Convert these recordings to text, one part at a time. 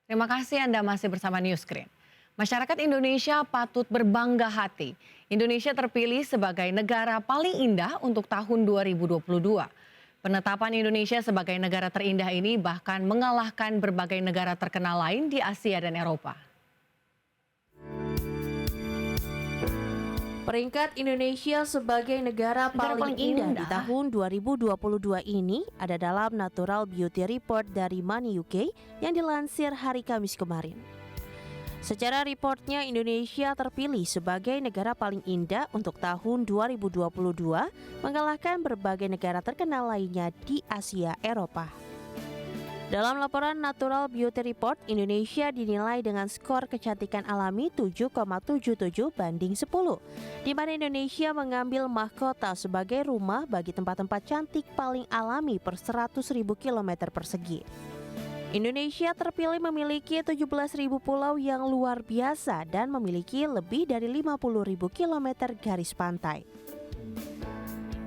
Terima kasih Anda masih bersama Newscreen. Masyarakat Indonesia patut berbangga hati. Indonesia terpilih sebagai negara paling indah untuk tahun 2022. Penetapan Indonesia sebagai negara terindah ini bahkan mengalahkan berbagai negara terkenal lain di Asia dan Eropa. Peringkat Indonesia sebagai negara paling indah di tahun 2022 ini ada dalam Natural Beauty Report dari Money UK yang dilansir hari Kamis kemarin. Secara reportnya, Indonesia terpilih sebagai negara paling indah untuk tahun 2022, mengalahkan berbagai negara terkenal lainnya di Asia Eropa. Dalam laporan Natural Beauty Report, Indonesia dinilai dengan skor kecantikan alami 7,77 banding 10, di mana Indonesia mengambil mahkota sebagai rumah bagi tempat-tempat cantik paling alami per 100.000 km persegi. Indonesia terpilih memiliki 17.000 pulau yang luar biasa dan memiliki lebih dari 50.000 km garis pantai.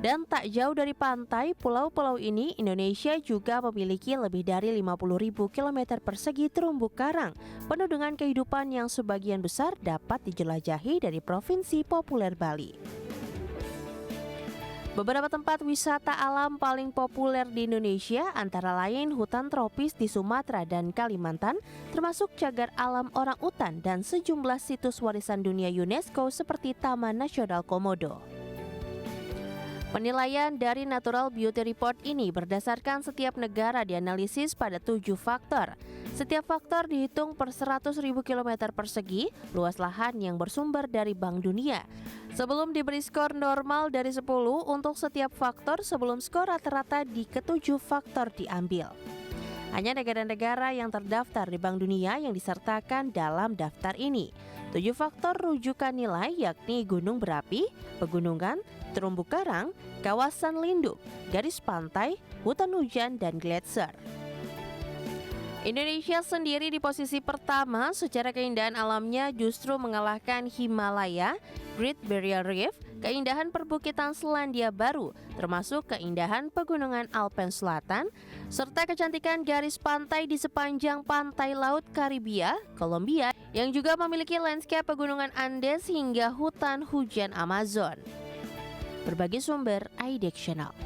Dan tak jauh dari pantai pulau-pulau ini, Indonesia juga memiliki lebih dari 50.000 km persegi terumbu karang, penuh dengan kehidupan yang sebagian besar dapat dijelajahi dari provinsi populer Bali. Beberapa tempat wisata alam paling populer di Indonesia antara lain hutan tropis di Sumatera dan Kalimantan, termasuk cagar alam orangutan dan sejumlah situs warisan dunia UNESCO seperti Taman Nasional Komodo. Penilaian dari Natural Beauty Report ini berdasarkan setiap negara dianalisis pada 7 faktor. Setiap faktor dihitung per 100.000 km persegi, luas lahan yang bersumber dari Bank Dunia. Sebelum diberi skor normal dari 10 untuk setiap faktor sebelum skor rata-rata di ketujuh faktor diambil. Hanya negara-negara yang terdaftar di Bank Dunia yang disertakan dalam daftar ini. 7 faktor rujukan nilai yakni gunung berapi, pegunungan, terumbu karang, kawasan lindung, garis pantai, hutan hujan, dan gletser. Indonesia sendiri di posisi pertama secara keindahan alamnya justru mengalahkan Himalaya, Great Barrier Reef, keindahan perbukitan Selandia Baru, termasuk keindahan pegunungan Alpen Selatan, serta kecantikan garis pantai di sepanjang pantai Laut Karibia, Kolombia, yang juga memiliki landscape pegunungan Andes hingga hutan hujan Amazon. Berbagai sumber iDictional.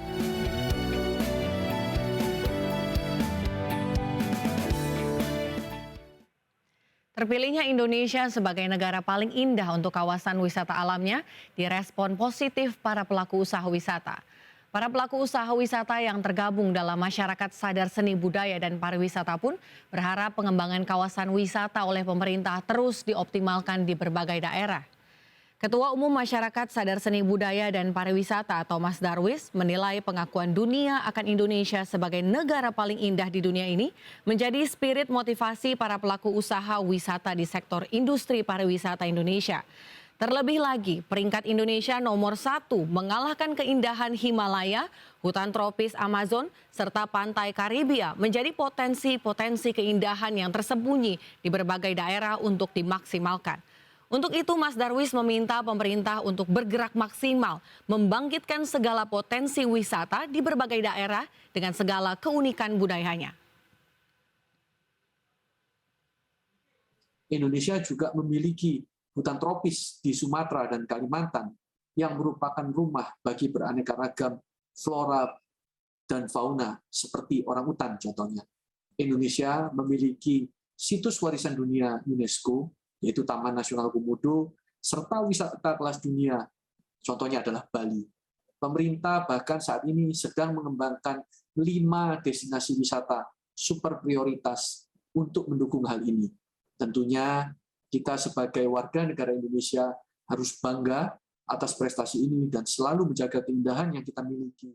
Terpilihnya Indonesia sebagai negara paling indah untuk kawasan wisata alamnya direspon positif para pelaku usaha wisata. Para pelaku usaha wisata yang tergabung dalam masyarakat sadar seni budaya dan pariwisata pun berharap pengembangan kawasan wisata oleh pemerintah terus dioptimalkan di berbagai daerah. Ketua Umum Masyarakat Sadar Seni Budaya dan Pariwisata atau Mas Darwis menilai pengakuan dunia akan Indonesia sebagai negara paling indah di dunia ini menjadi spirit motivasi para pelaku usaha wisata di sektor industri pariwisata Indonesia. Terlebih lagi, peringkat Indonesia nomor 1 mengalahkan keindahan Himalaya, hutan tropis Amazon, serta pantai Karibia menjadi potensi-potensi keindahan yang tersembunyi di berbagai daerah untuk dimaksimalkan. Untuk itu Mas Darwis meminta pemerintah untuk bergerak maksimal, membangkitkan segala potensi wisata di berbagai daerah dengan segala keunikan budayanya. Indonesia juga memiliki hutan tropis di Sumatera dan Kalimantan yang merupakan rumah bagi beraneka ragam flora dan fauna seperti orangutan contohnya. Indonesia memiliki situs warisan dunia UNESCO yaitu Taman Nasional Komodo, serta wisata kelas dunia, contohnya adalah Bali. Pemerintah bahkan saat ini sedang mengembangkan 5 destinasi wisata super prioritas untuk mendukung hal ini. Tentunya kita sebagai warga negara Indonesia harus bangga atas prestasi ini dan selalu menjaga keindahan yang kita miliki.